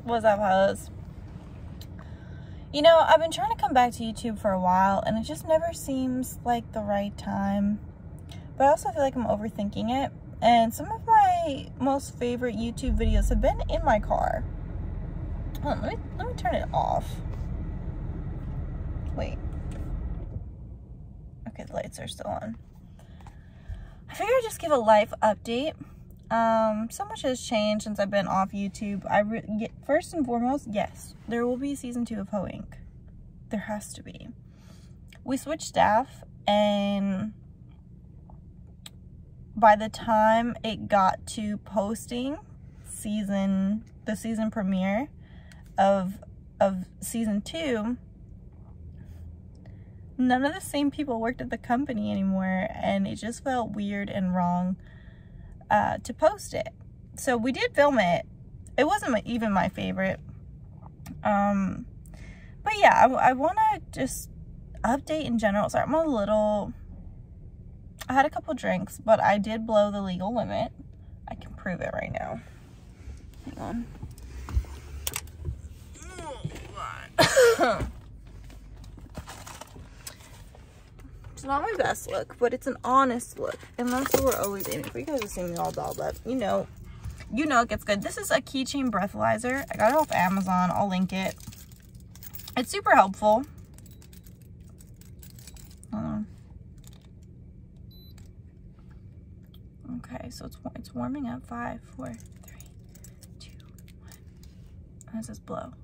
What's up, hoes? You know, I've been trying to come back to YouTube for a while, and it just never seems like the right time. But I also feel like I'm overthinking it. And some of my most favorite YouTube videos have been in my car. Hold on, let me turn it off. Wait. Okay, the lights are still on. I figured I'd just give a life update. So much has changed since I've been off YouTube. First and foremost, yes, there will be season 2 of Ho Inc. There has to be. We switched staff, and by the time it got to posting the season premiere of season 2, none of the same people worked at the company anymore, and it just felt weird and wrong to post it. So we did film it. It wasn't even my favorite. But yeah, I want to just update in general. Sorry, I had a couple drinks, but I did blow the legal limit. I can prove it right now. Hang on. It's not my best look, but it's an honest look, and that's what we're always aiming for. You guys have seen me all dolled up. You know it gets good. This is a keychain breathalyzer. I got it off Amazon. I'll link it. It's super helpful. Okay, so it's warming up. 5, 4, 3, 2, 1. And it says blow.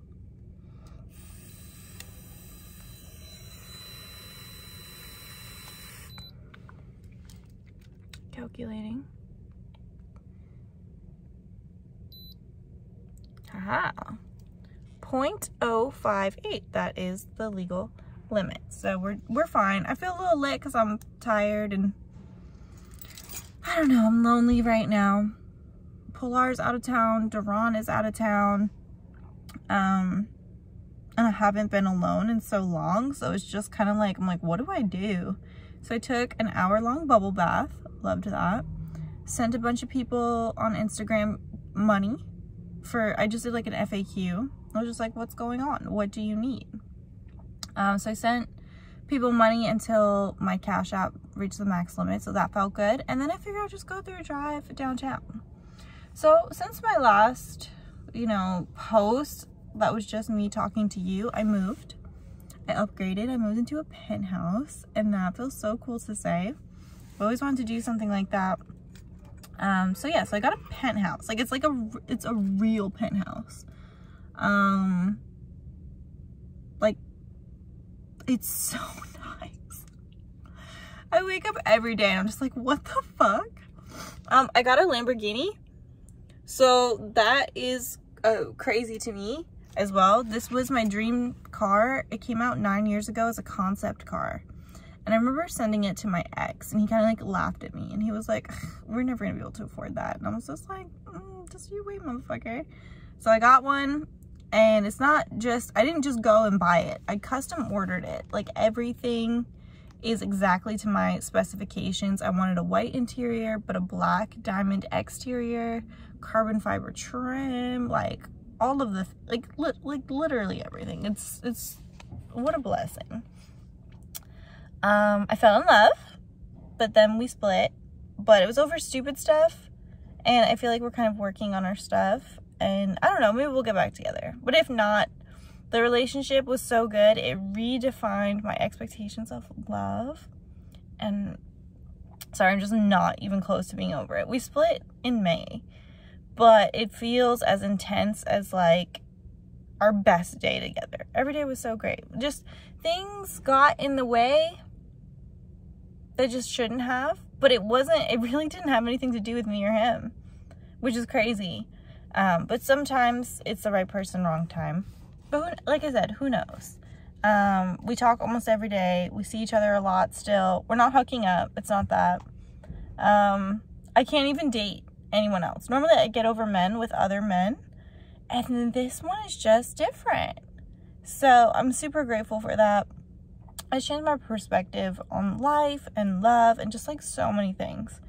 Calculating. Haha. 0.058. That is the legal limit. So we're fine. I feel a little lit because I'm tired and I don't know, I'm lonely right now. Pilar's out of town. Duran is out of town. And I haven't been alone in so long. So it's just kind of like, I'm like, what do I do? So I took an hour-long bubble bath. Loved that. Sent a bunch of people on Instagram money I just did like an FAQ. I was just like, what's going on? What do you need? So I sent people money until my Cash App reached the max limit. So that felt good. And then I figured I'd just go through a drive downtown. So since my last, post, that was just me talking to you, I moved. I upgraded. I moved into a penthouse, and that feels so cool to say. I always wanted to do something like that. So yeah, so I got a penthouse. Like it's a real penthouse. Like it's so nice. I wake up every day and I'm just like, what the fuck? I got a Lamborghini. So that is crazy to me as well. This was my dream car. It came out 9 years ago as a concept car. And I remember sending it to my ex, and he kind of like laughed at me, and he was like, we're never gonna be able to afford that. And I was just like, just you wait, motherfucker. So I got one, and it's not just, I didn't just go and buy it. I custom ordered it. Like everything is exactly to my specifications. I wanted a white interior, but a black diamond exterior, carbon fiber trim, like all of the, like literally everything. It's what a blessing. I fell in love, but then we split, but it was over stupid stuff, and I feel like we're kind of working on our stuff, and I don't know, maybe we'll get back together. But if not, the relationship was so good, it redefined my expectations of love, and sorry, I'm just not even close to being over it. We split in May, but it feels as intense as like our best day together. Every day was so great. Just things got in the way that just shouldn't have, but it really didn't have anything to do with me or him, which is crazy. But sometimes it's the right person, wrong time. But like I said, who knows? We talk almost every day. We see each other a lot still. We're not hooking up. It's not that. I can't even date anyone else. Normally I get over men with other men, and this one is just different. So I'm super grateful for that. I changed my perspective on life and love and just like so many things.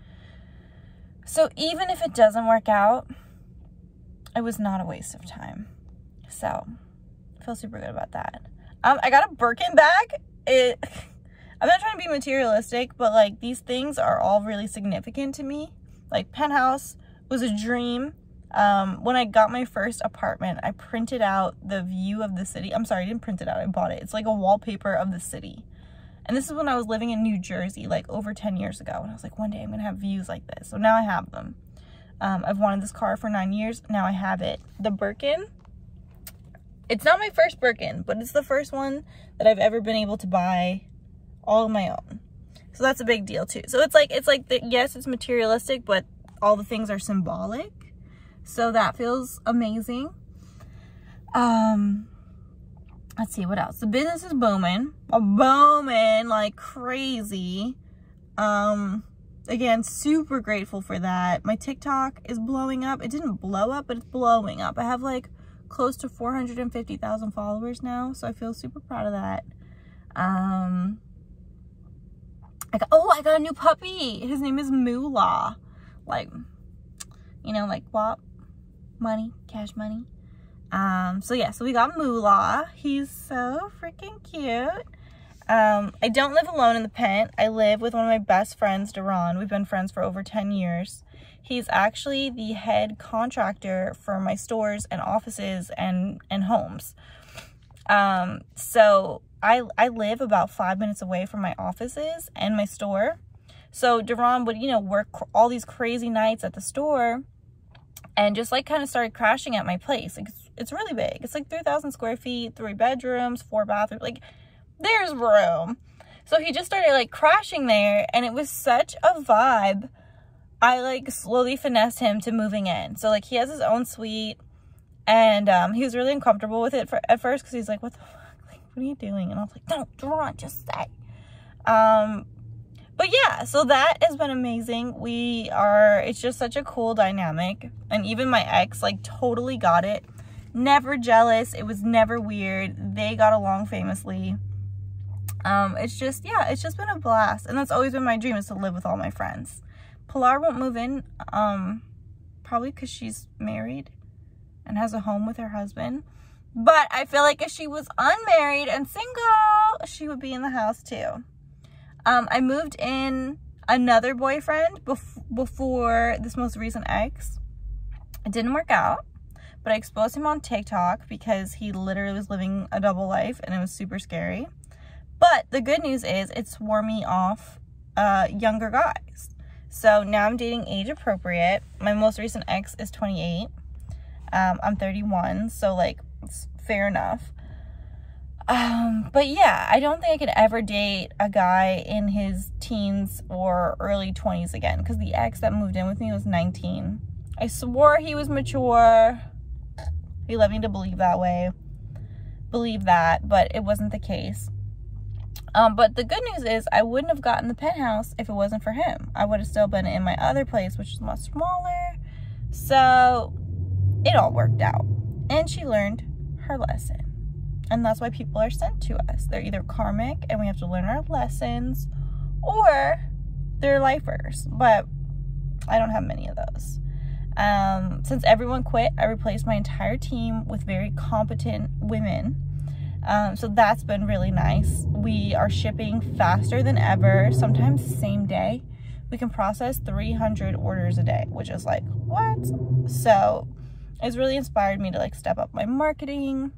So even if it doesn't work out, it was not a waste of time. So I feel super good about that. I got a Birkin bag. I'm not trying to be materialistic, but like these things are all really significant to me. Like Penthouse was a dream. When I got my first apartment, I printed out the view of the city. I'm sorry, I didn't print it out. I bought it. It's like a wallpaper of the city. And this is when I was living in New Jersey, like over 10 years ago. And I was like, one day I'm going to have views like this. So now I have them. I've wanted this car for 9 years. Now I have it. The Birkin, it's not my first Birkin, but it's the first one that I've ever been able to buy all on my own. So that's a big deal too. So it's like yes, it's materialistic, but all the things are symbolic. So that feels amazing. Let's see what else. The business is booming. Booming like crazy. Again, super grateful for that. My TikTok is blowing up. It didn't blow up, but it's blowing up. I have like close to 450,000 followers now, so I feel super proud of that. I got a new puppy. His name is Moolah. Like, you know, like WAP, money, cash money. So yeah, so we got Moolah. He's so freaking cute. I don't live alone in the pen. I live with one of my best friends, Duran. We've been friends for over 10 years. He's actually the head contractor for my stores and offices and homes. So I live about 5 minutes away from my offices and my store. So Duran would, you know, work all these crazy nights at the store and just like kind of started crashing at my place. Like, it's really big. It's like 3,000 square feet, 3 bedrooms, 4 bathrooms. Like, there's room. So he just started like crashing there, and it was such a vibe. I like slowly finessed him to moving in. So like he has his own suite, and he was really uncomfortable with it at first because he's like, what the fuck? Like, what are you doing? And I was like, no, Duran, just stay. But yeah, so that has been amazing. It's just such a cool dynamic. And even my ex like totally got it. Never jealous. It was never weird. They got along famously. It's just been a blast. And that's always been my dream, is to live with all my friends. Pilar won't move in, probably because she's married and has a home with her husband. But I feel like if she was unmarried and single, she would be in the house too. I moved in another boyfriend before this most recent ex. It didn't work out, but I exposed him on TikTok because he literally was living a double life, and it was super scary. But the good news is it swore me off younger guys. So now I'm dating age appropriate. My most recent ex is 28. I'm 31, so like it's fair enough. But yeah, I don't think I could ever date a guy in his teens or early 20s again, because the ex that moved in with me was 19. I swore he was mature. He led me to believe that, but it wasn't the case. But the good news is I wouldn't have gotten the penthouse if it wasn't for him. I would have still been in my other place, which is much smaller. So it all worked out. And she learned her lesson. And that's why people are sent to us. They're either karmic and we have to learn our lessons, or they're lifers. But I don't have many of those. Since everyone quit, I replaced my entire team with very competent women. So that's been really nice. We are shipping faster than ever, sometimes the same day. We can process 300 orders a day, which is like, what? So it's really inspired me to like step up my marketing,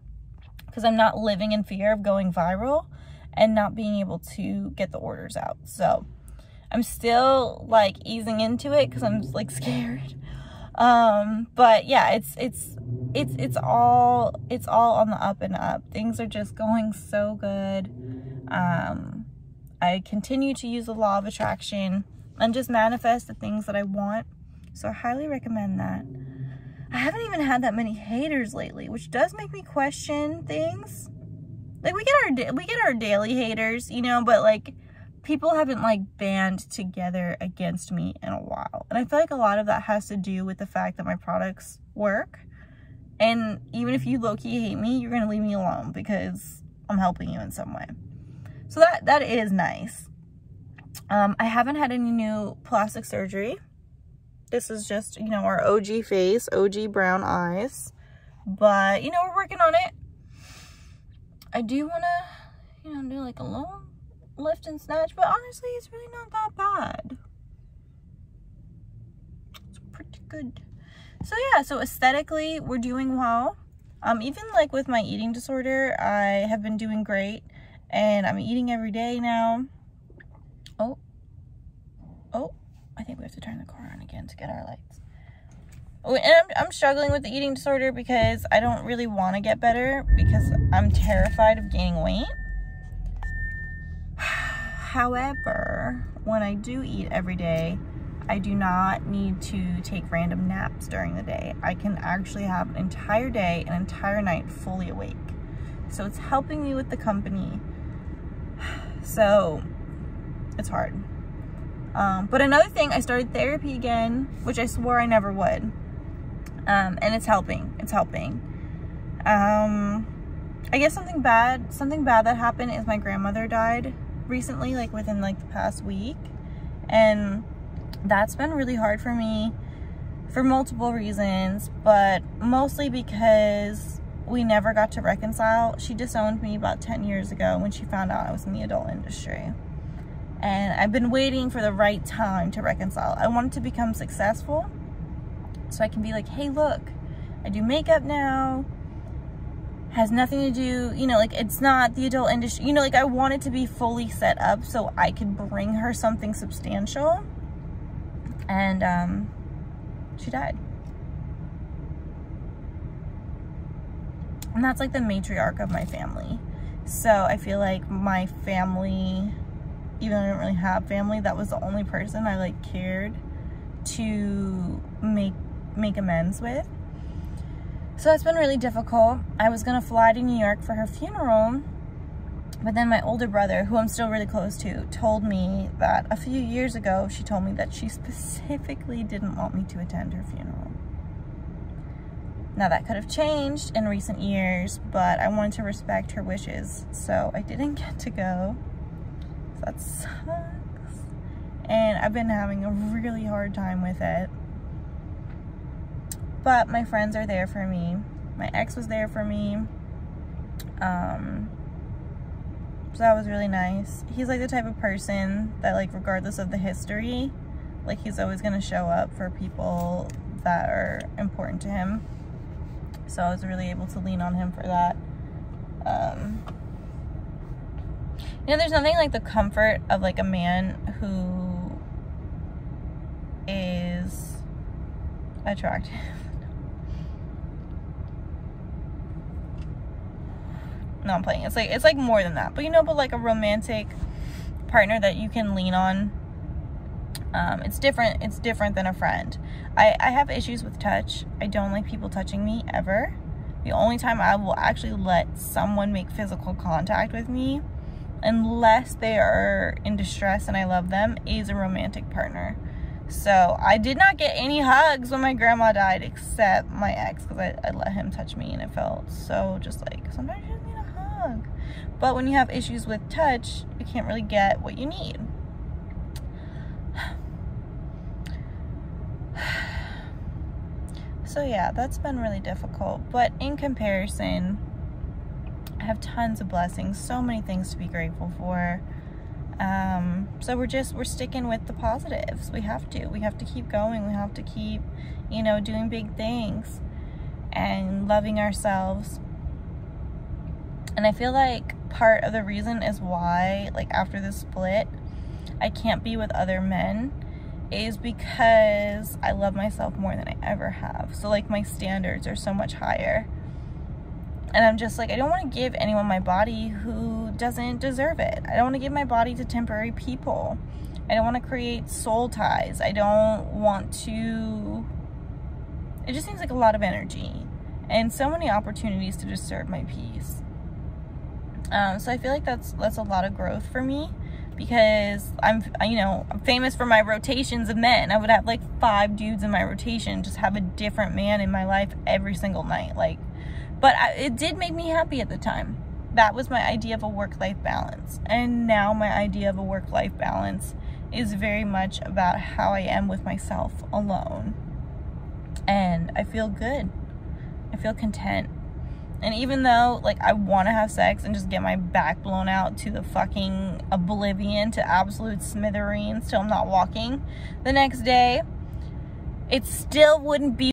because I'm not living in fear of going viral and not being able to get the orders out. So I'm still like easing into it because I'm like scared. But yeah, it's all on the up and up. Things are just going so good. I continue to use the law of attraction and just manifest the things that I want. So I highly recommend that. I haven't even had that many haters lately, which does make me question things. Like we get our daily haters, you know, but like people haven't like band together against me in a while. And I feel like a lot of that has to do with the fact that my products work. And even if you low-key hate me, you're gonna leave me alone because I'm helping you in some way. So that is nice. I haven't had any new plastic surgery. This is just, you know, our OG face, OG brown eyes. but you know, we're working on it. I do want to, you know, do like a little lift and snatch, but honestly, it's really not that bad. It's pretty good. So yeah, so aesthetically, we're doing well. Even like with my eating disorder, I have been doing great, and I'm eating every day now. Oh, I think we have to turn the car on again to get our lights. Oh, and I'm struggling with the eating disorder because I don't really want to get better because I'm terrified of gaining weight. However, when I do eat every day, I do not need to take random naps during the day. I can actually have an entire day, an entire night fully awake. So it's helping me with the company. So it's hard. But another thing, I started therapy again, which I swore I never would. And it's helping. It's helping. I guess something bad that happened is my grandmother died recently, like within like the past week. And that's been really hard for me for multiple reasons, but mostly because we never got to reconcile. She disowned me about 10 years ago when she found out I was in the adult industry. And I've been waiting for the right time to reconcile. I wanted to become successful so I can be like, hey, look, I do makeup now. Has nothing to do, you know, like it's not the adult industry. You know, like I wanted to be fully set up so I could bring her something substantial. And she died. And that's like the matriarch of my family. So I feel like my family, even though I didn't really have family, that was the only person I like cared to make amends with. So that's been really difficult. I was gonna fly to New York for her funeral, but then my older brother, who I'm still really close to, told me that a few years ago, she told me that she specifically didn't want me to attend her funeral. Now that could have changed in recent years, but I wanted to respect her wishes, so I didn't get to go. So that sucks. And I've been having a really hard time with it. But my friends are there for me. My ex was there for me. So that was really nice. He's like the type of person that, like, regardless of the history, like, he's always gonna show up for people that are important to him. So I was really able to lean on him for that. You know, there's nothing like the comfort of like a man who is attractive. No, I'm playing. It's like more than that. But you know, but like a romantic partner that you can lean on. It's different. It's different than a friend. I have issues with touch. I don't like people touching me ever. The only time I will actually let someone make physical contact with me, unless they are in distress and I love them, is a romantic partner. So I did not get any hugs when my grandma died, except my ex, because I let him touch me and it felt so just like, sometimes you just need a hug. But when you have issues with touch, you can't really get what you need. So yeah, that's been really difficult. But in comparison, I have tons of blessings, so many things to be grateful for. So we're sticking with the positives. We have to keep going. We have to keep, you know, doing big things and loving ourselves. And I feel like part of the reason is why, like, after the split, I can't be with other men is because I love myself more than I ever have. So like my standards are so much higher. And I'm just like, I don't want to give anyone my body who doesn't deserve it. I don't want to give my body to temporary people. I don't want to create soul ties. I don't want to... It just seems like a lot of energy and so many opportunities to just serve my peace. So I feel like that's a lot of growth for me, because I'm famous for my rotations of men. I would have like 5 dudes in my rotation, just have a different man in my life every single night. Like, but it did make me happy at the time. That was my idea of a work-life balance. And now my idea of a work-life balance is very much about how I am with myself alone. And I feel good. I feel content. And even though, like, I want to have sex and just get my back blown out to the fucking oblivion, to absolute smithereens till I'm not walking the next day, it still wouldn't be